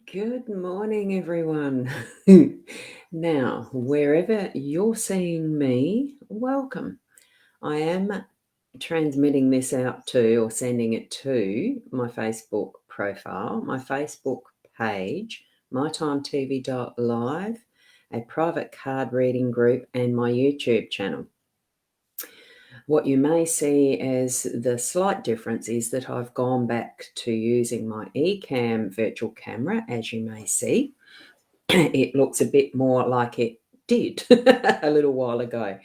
Good morning, everyone. Now, wherever you're seeing me, welcome. I am transmitting this out to or sending it to my Facebook profile, my Facebook page, mytimetv.live, a private card reading group, and my YouTube channel. What you may see as the slight difference is that I've gone back to using my eCam virtual camera, as you may see. It looks a bit more like it did a little while ago.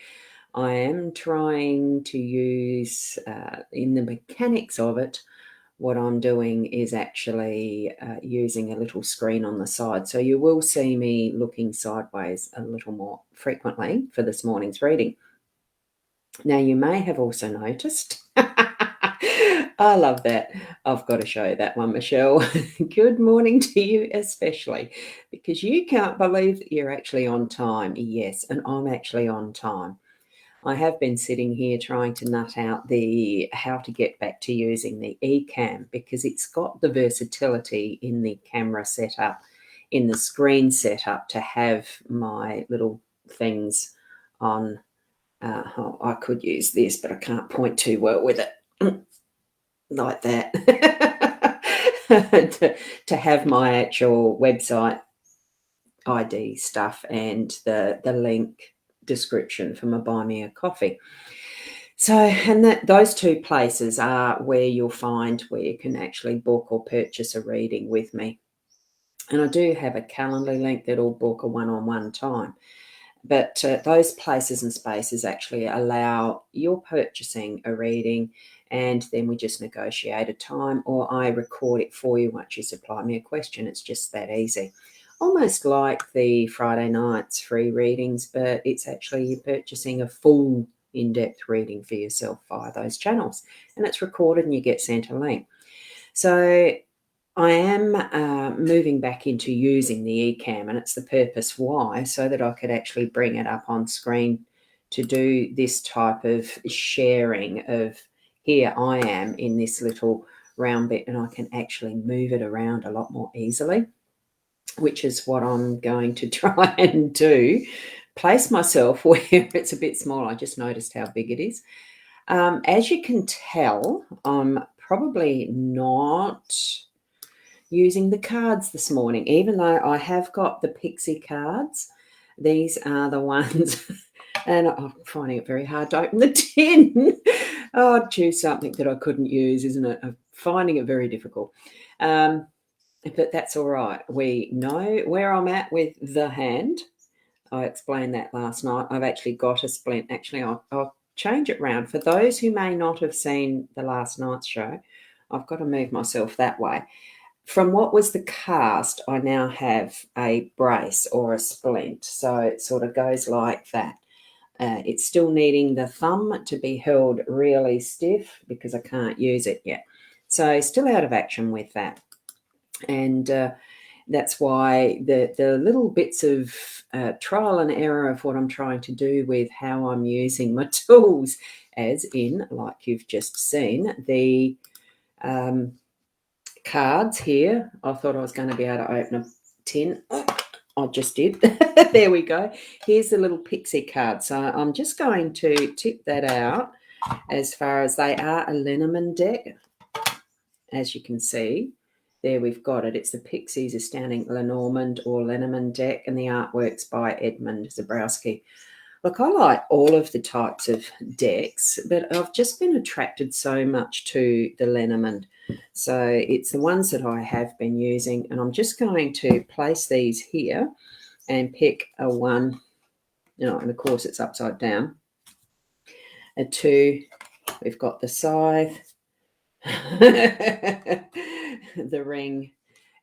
I am trying to use, in the mechanics of it, what I'm doing is actually using a little screen on the side. So you will see me looking sideways a little more frequently for this morning's reading. Now, you may have also noticed, I love that. I've got to show you that one, Michelle. Good morning to you especially, because you can't believe that you're actually on time. Yes, and I'm actually on time. I have been sitting here trying to nut out how to get back to using the eCam, because it's got the versatility in the camera setup, in the screen setup, to have my little things on. I could use this, but I can't point too well with it like that. to have my actual website ID stuff and the link description for my Buy Me a Coffee. So, and those two places are where you'll find where you can actually book or purchase a reading with me. And I do have a Calendly link that'll book a one-on-one time. But those places and spaces actually allow your purchasing a reading, and then we just negotiate a time, or I record it for you once you supply me a question. It's just that easy. Almost like the Friday nights free readings, but it's actually you're purchasing a full in-depth reading for yourself via those channels, and it's recorded and you get sent a link. So I am moving back into using the eCam, and it's the purpose why, so that I could actually bring it up on screen to do this type of sharing of, here I am in this little round bit, and I can actually move it around a lot more easily, which is what I'm going to try and do. Place myself where it's a bit small. I just noticed how big it is. As you can tell, I'm probably not using the cards this morning, even though I have got the pixie cards. These are the ones, and I'm finding it very hard to open the tin. Oh, I'd choose something that I couldn't use, isn't it? I'm finding it very difficult. But that's all right. We know where I'm at with the hand. I explained that last night. I've actually got a splint. Actually, I'll change it round. For those who may not have seen the last night's show, I've got to move myself that way. From what was the cast, I now have a brace or a splint. So it sort of goes like that. It's still needing the thumb to be held really stiff because I can't use it yet. So still out of action with that. And that's why the little bits of trial and error of what I'm trying to do with how I'm using my tools, as in, like you've just seen, the cards here. I thought I was going to be able to open a tin. Oh, I just did. There we go. Here's the little pixie card. So I'm just going to tip that out, as far as they are a Lenormand deck, as you can see. There we've got it. It's the Pixies Astounding Lenormand or Lenormand deck, and the artwork's by Edmund Zabrowski. Look, I like all of the types of decks, but I've just been attracted so much to the Lenormand. So it's the ones that I have been using, and I'm just going to place these here and pick a one, and of course it's upside down. A two, we've got the scythe, the ring,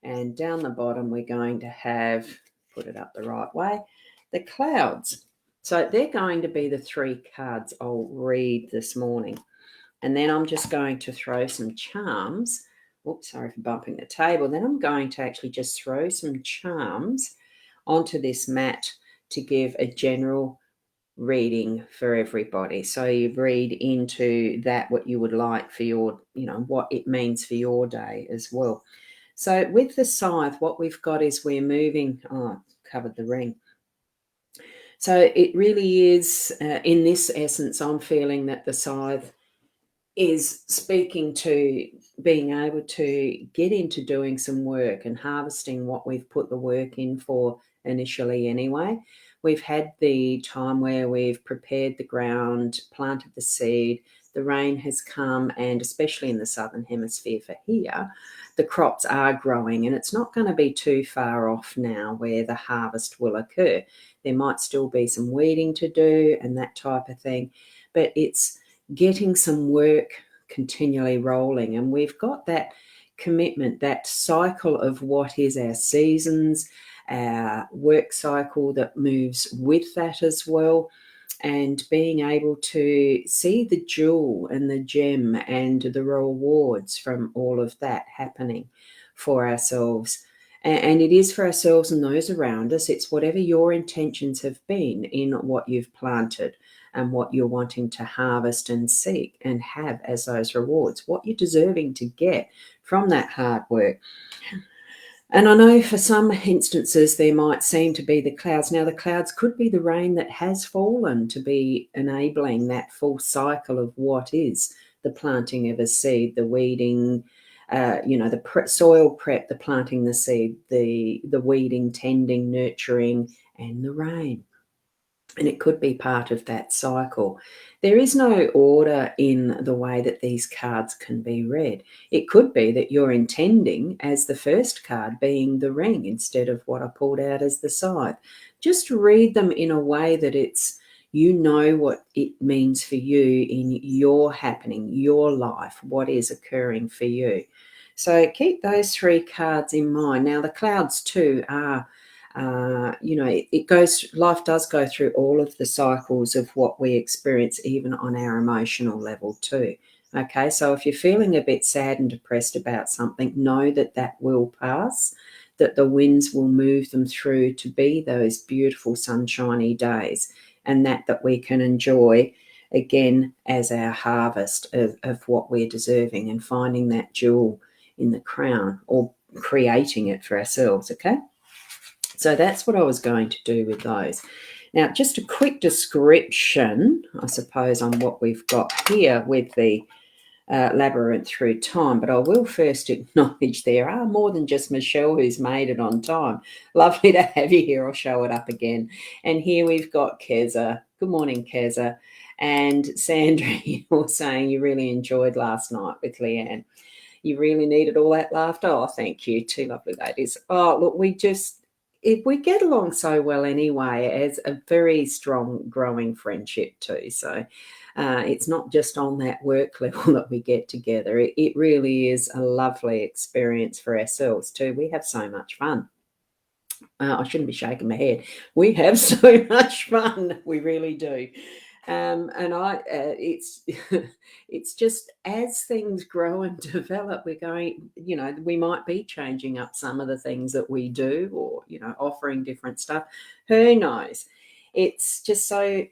and down the bottom we're going to have, put it up the right way, the clouds. So they're going to be the three cards I'll read this morning. And then I'm just going to throw some charms. Oops, sorry for bumping the table. Then I'm going to actually just throw some charms onto this mat to give a general reading for everybody. So you read into that what you would like for your, what it means for your day as well. So with the scythe, what we've got is we're moving, covered the ring. So it really is, in this essence, I'm feeling that the scythe is speaking to being able to get into doing some work and harvesting what we've put the work in for initially anyway. We've had the time where we've prepared the ground, planted the seed, the rain has come, and especially in the southern hemisphere for here, the crops are growing, and it's not going to be too far off now where the harvest will occur. There might still be some weeding to do and that type of thing, but it's getting some work continually rolling. And we've got that commitment, that cycle of what is our seasons, our work cycle that moves with that as well, and being able to see the jewel and the gem and the rewards from all of that happening for ourselves. And it is for ourselves and those around us. It's whatever your intentions have been in what you've planted and what you're wanting to harvest and seek and have as those rewards, what you're deserving to get from that hard work. And I know for some instances there might seem to be the clouds. Now, the clouds could be the rain that has fallen to be enabling that full cycle of what is the planting of a seed, the weeding, the soil prep, the planting the seed, the weeding, tending, nurturing, and the rain. And it could be part of that cycle. There is no order in the way that these cards can be read. It could be that you're intending as the first card being the ring instead of what I pulled out as the scythe. Just read them in a way that it's, you know, what it means for you in your happening, your life, what is occurring for you. So keep those three cards in mind. Now, the clouds too are life does go through all of the cycles of what we experience, even on our emotional level too. Okay, so if you're feeling a bit sad and depressed about something, know that that will pass, that the winds will move them through to be those beautiful sunshiny days, and that we can enjoy again as our harvest of what we're deserving and finding that jewel in the crown or creating it for ourselves, okay? So that's what I was going to do with those. Now, just a quick description, I suppose, on what we've got here with the labyrinth through time, but I will first acknowledge there are more than just Michelle who's made it on time. Lovely to have you here. I'll show it up again. And here we've got Keza. Good morning, Keza. And Sandra, you're saying you really enjoyed last night with Leanne. You really needed all that laughter. Oh, thank you. Two lovely ladies. Oh, look, we get along so well anyway, as a very strong growing friendship too. So it's not just on that work level that we get together. It really is a lovely experience for ourselves too. We have so much fun. I shouldn't be shaking my head. We have so much fun. We really do. It's it's just as things grow and develop, we're going, we might be changing up some of the things that we do, or offering different stuff. Who knows? It's just so,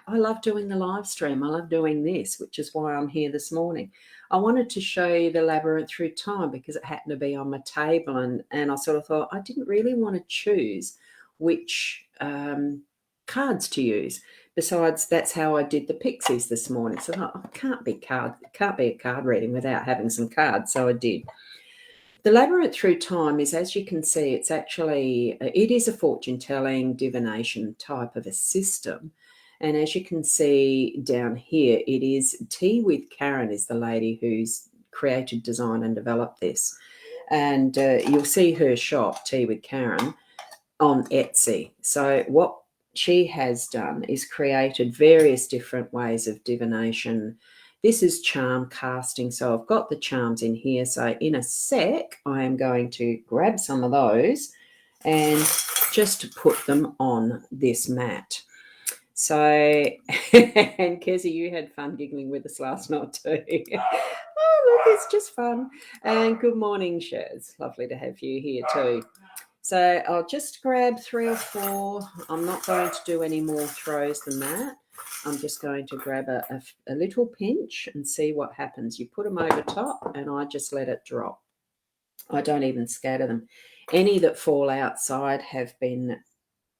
I love doing the live stream. I love doing this, which is why I'm here this morning. I wanted to show you the labyrinth through time because it happened to be on my table, and I sort of thought I didn't really want to choose which cards to use. Besides, that's how I did the pixies this morning. So it can't be a card reading without having some cards. So I did. The labyrinth through time is, as you can see, it is a fortune telling divination type of a system. And as you can see down here, it is Tea with Karen is the lady who's created, designed and developed this. And you'll see her shop, Tea with Karen, on Etsy. So what she has done is created various different ways of divination. This is charm casting. So I've got the charms in here. So in a sec, I am going to grab some of those and just put them on this mat. So, and Kezzy, you had fun giggling with us last night too. Oh, look, it's just fun. And good morning, Shaz. Lovely to have you here too. So I'll just grab 3 or 4. I'm not going to do any more throws than that. I'm just going to grab a little pinch and see what happens. You put them over top and I just let it drop. I don't even scatter them. Any that fall outside have been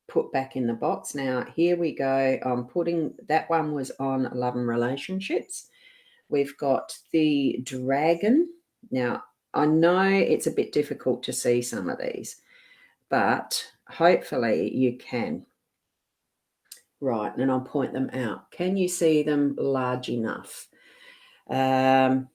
put back in the box. Now, here we go. I'm putting, that one was on love and relationships. We've got the dragon. Now, I know it's a bit difficult to see some of these, but hopefully you can. Right, and I'll point them out. Can you see them large enough? Now,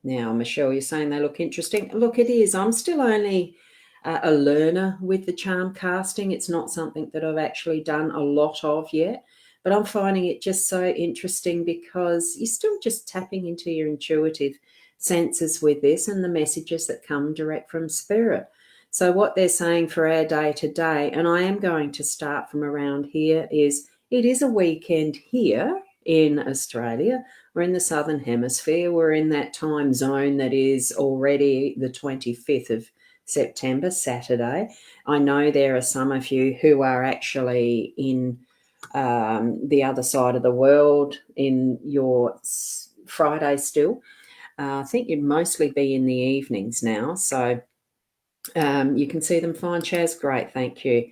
Michelle, you're saying they look interesting. Look, it is. I'm still only a learner with the charm casting. It's not something that I've actually done a lot of yet, but I'm finding it just so interesting because you're still just tapping into your intuitive senses with this and the messages that come direct from spirit. So what they're saying for our day to day, and I am going to start from around here, is it is a weekend here in Australia. We're in the Southern Hemisphere. We're in that time zone that is already the 25th of September, Saturday. I know there are some of you who are actually in the other side of the world in your Friday still. I think you'd mostly be in the evenings now. So you can see them fine, Chaz. Great, thank you.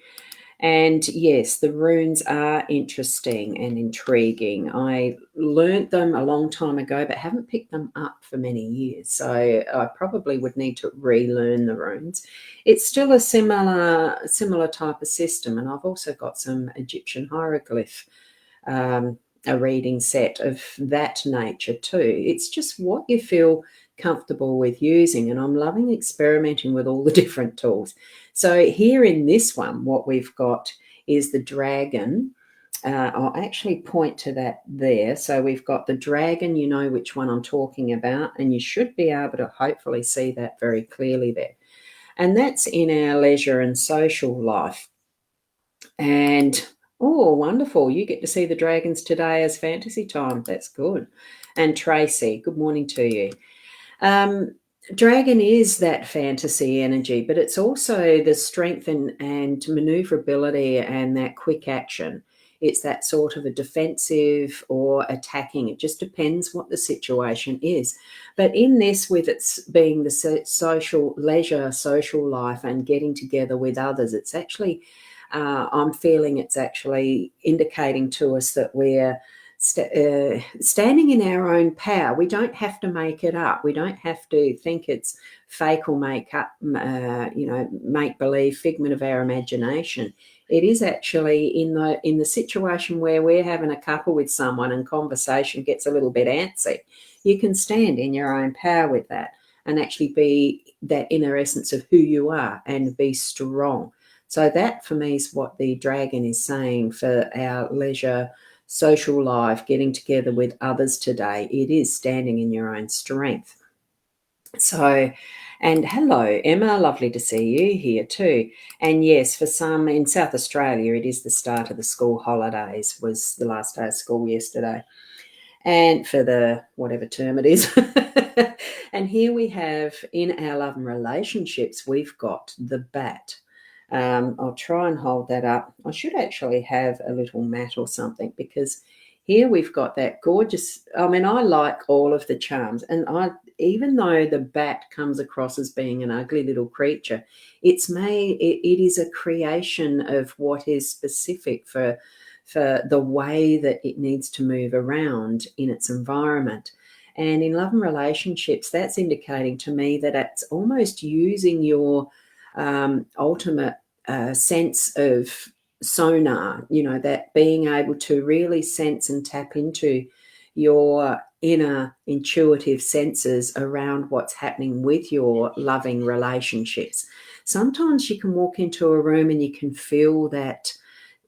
And yes, the runes are interesting and intriguing. I learnt them a long time ago, but haven't picked them up for many years. So I probably would need to relearn the runes. It's still a similar type of system. And I've also got some Egyptian hieroglyph, a reading set of that nature too. It's just what you feel comfortable with using. And I'm loving experimenting with all the different tools. So here in this one, what we've got is the dragon. I'll actually point to that there. So we've got the dragon, you know which one I'm talking about, and you should be able to hopefully see that very clearly there. And that's in our leisure and social life. And, oh, wonderful. You get to see the dragons today as fantasy time. That's good. And Tracy, good morning to you. Dragon is that fantasy energy, but it's also the strength and maneuverability and that quick action. It's that sort of a defensive or attacking. It just depends what the situation is. But in this, with it's being the social leisure, social life and getting together with others, it's actually, I'm feeling it's actually indicating to us that we're standing in our own power. We don't have to make it up. We don't have to think it's fake or make up, make believe, figment of our imagination. It is actually in the situation where we're having a couple with someone and conversation gets a little bit antsy. You can stand in your own power with that and actually be that inner essence of who you are and be strong. So that for me is what the dragon is saying for our leisure, social life, getting together with others today. It is standing in your own strength. So, and hello, Emma, lovely to see you here too. And yes, for some in South Australia, it is the start of the school holidays, was the last day of school yesterday. And for the whatever term it is. And here we have in our love and relationships, we've got the bat. I'll try and hold that up. I should actually have a little mat or something because here we've got that gorgeous, I mean, I like all of the charms. And even though the bat comes across as being an ugly little creature, it is a creation of what is specific for the way that it needs to move around in its environment. And in love and relationships, that's indicating to me that it's almost using your ultimate sense of sonar, that being able to really sense and tap into your inner intuitive senses around what's happening with your loving relationships. Sometimes you can walk into a room and you can feel that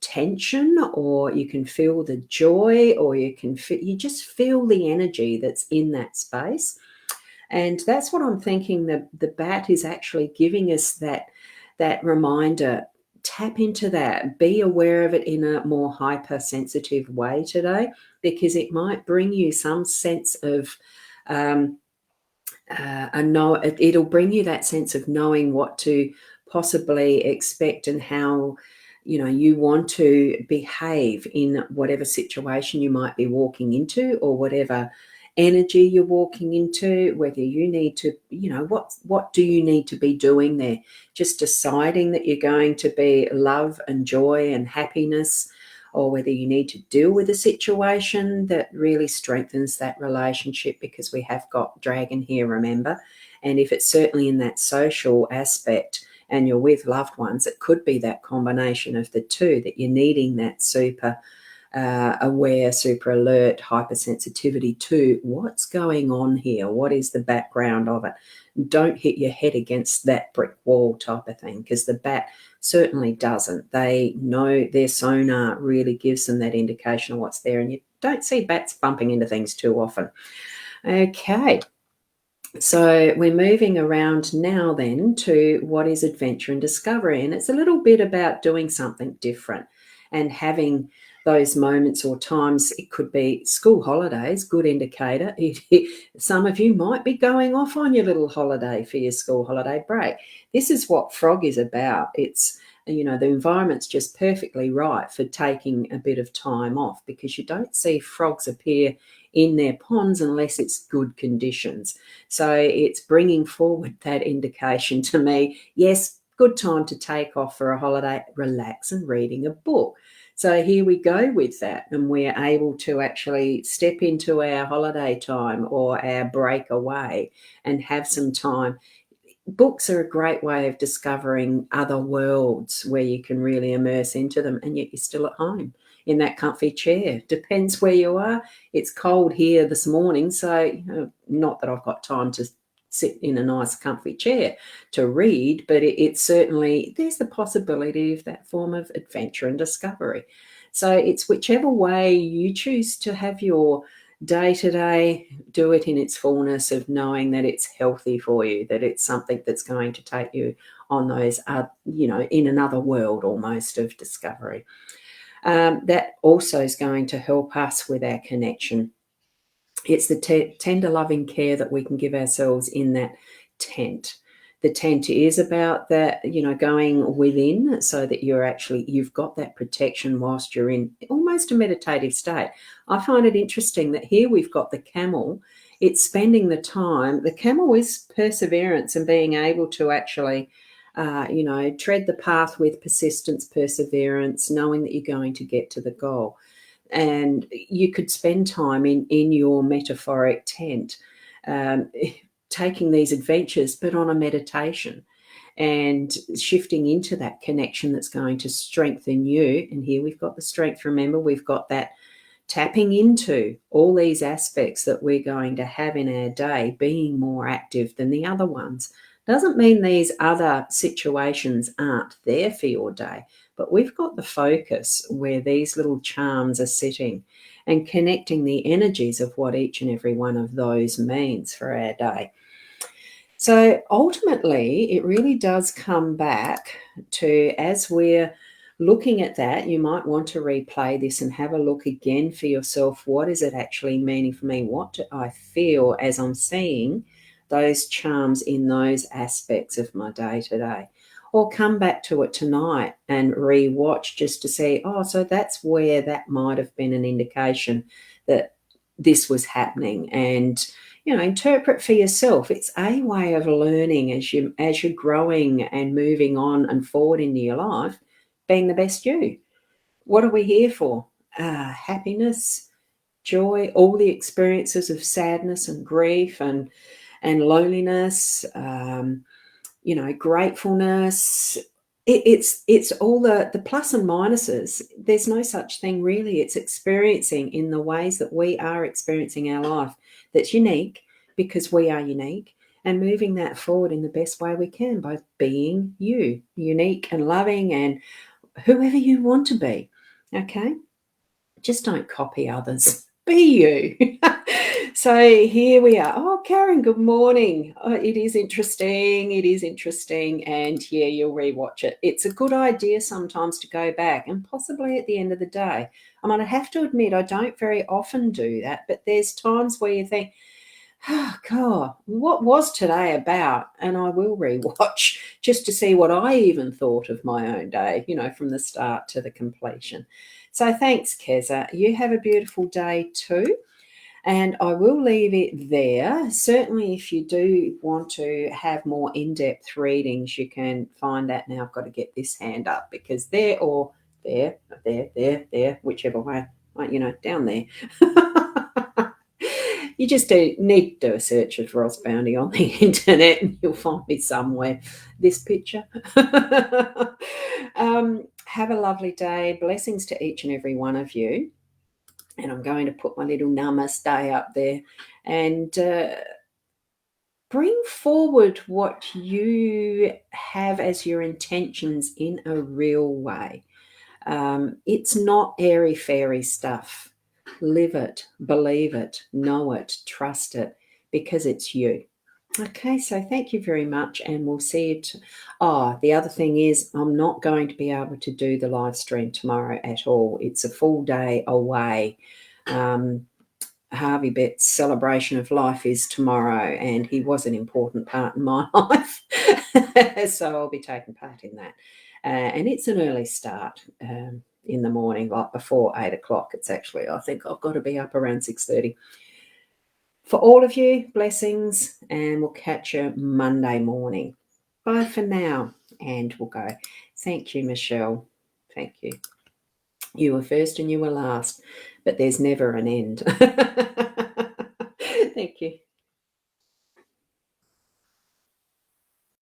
tension, or you can feel the joy, or you just feel the energy that's in that space. And that's what I'm thinking the bat is actually giving us, that reminder. Tap into that, be aware of it in a more hypersensitive way today, because it might bring you some sense of it'll bring you that sense of knowing what to possibly expect and how you want to behave in whatever situation you might be walking into or whatever energy you're walking into, whether you need to, what do you need to be doing there? Just deciding that you're going to be love and joy and happiness, or whether you need to deal with a situation that really strengthens that relationship, because we have got dragon here, remember. And if it's certainly in that social aspect and you're with loved ones, it could be that combination of the two, that you're needing that super aware, super alert, hypersensitivity to what's going on here, what is the background of it. Don't hit your head against that brick wall type of thing, because the bat certainly doesn't. They know, their sonar really gives them that indication of what's there, and you don't see bats bumping into things too often. Okay, so we're moving around now then to what is adventure and discovery, and it's a little bit about doing something different and having those moments or times. It could be school holidays, good indicator. Some of you might be going off on your little holiday for your school holiday break. This is what frog is about. It's, the environment's just perfectly right for taking a bit of time off, because you don't see frogs appear in their ponds unless it's good conditions. So it's bringing forward that indication to me. Yes, good time to take off for a holiday, relax and reading a book. So here we go with that, and we're able to actually step into our holiday time or our break away and have some time. Books are a great way of discovering other worlds where you can really immerse into them, and yet you're still at home in that comfy chair. Depends where you are. It's cold here this morning, so not that I've got time to sit in a nice comfy chair to read, but it's certainly, there's the possibility of that form of adventure and discovery. So it's whichever way you choose to have your day-to-day, do it in its fullness of knowing that it's healthy for you, that it's something that's going to take you on those, in another world almost of discovery. That also is going to help us with our connection. It's the tender loving care that we can give ourselves in that tent. The tent is about that, going within, so that you've got that protection whilst you're in almost a meditative state. I find it interesting that here we've got the camel. It's spending the time. The camel is perseverance and being able to actually, tread the path with persistence, perseverance, knowing that you're going to get to the goal. And you could spend time in your metaphoric tent, taking these adventures, but on a meditation and shifting into that connection that's going to strengthen you. And here we've got the strength. Remember, we've got that tapping into all these aspects that we're going to have in our day, being more active than the other ones. Doesn't mean these other situations aren't there for your day, but we've got the focus where these little charms are sitting and connecting the energies of what each and every one of those means for our day. So ultimately, it really does come back to, as we're looking at that, you might want to replay this and have a look again for yourself. What is it actually meaning for me? What do I feel as I'm seeing those charms in those aspects of my day-to-day? Or come back to it tonight and re-watch just to see, so that's where that might have been an indication that this was happening. And interpret for yourself. It's a way of learning as you're growing and moving on and forward into your life, being the best you. What are we here for? Happiness, joy, all the experiences of sadness and grief and loneliness, gratefulness. It's all the plus and minuses. There's no such thing really. It's experiencing in the ways that we are experiencing our life that's unique, because we are unique, and moving that forward in the best way we can by being you, unique and loving and whoever you want to be. Okay? Just don't copy others. Be you. So here we are. Oh, Karen, good morning. Oh, it is interesting. It is interesting. And yeah, you'll rewatch it. It's a good idea sometimes to go back, and possibly at the end of the day. I mean, I have to admit, I don't very often do that, but there's times where you think, oh, God, what was today about? And I will rewatch just to see what I even thought of my own day, from the start to the completion. So thanks, Keza. You have a beautiful day too. And I will leave it there. Certainly, if you do want to have more in-depth readings, you can find that. Now I've got to get this hand up because there, or there, whichever way, down there. You just need to do a search of Ros Boundy on the internet and you'll find me somewhere. This picture. Have a lovely day. Blessings to each and every one of you. And I'm going to put my little namaste up there and bring forward what you have as your intentions in a real way. It's not airy-fairy stuff. Live it, believe it, know it, trust it, because it's you. Okay, so thank you very much, and we'll see you. The other thing is I'm not going to be able to do the live stream tomorrow at all. It's a full day away. Harvey Bett's celebration of life is tomorrow, and he was an important part in my life. So I'll be taking part in that. And it's an early start in the morning, like before 8 o'clock. It's actually, I think I've got to be up around 6:30. For all of you, blessings, and we'll catch you Monday morning. Bye for now, and we'll go. Thank you, Michelle. Thank you. You were first and you were last, but there's never an end. Thank you.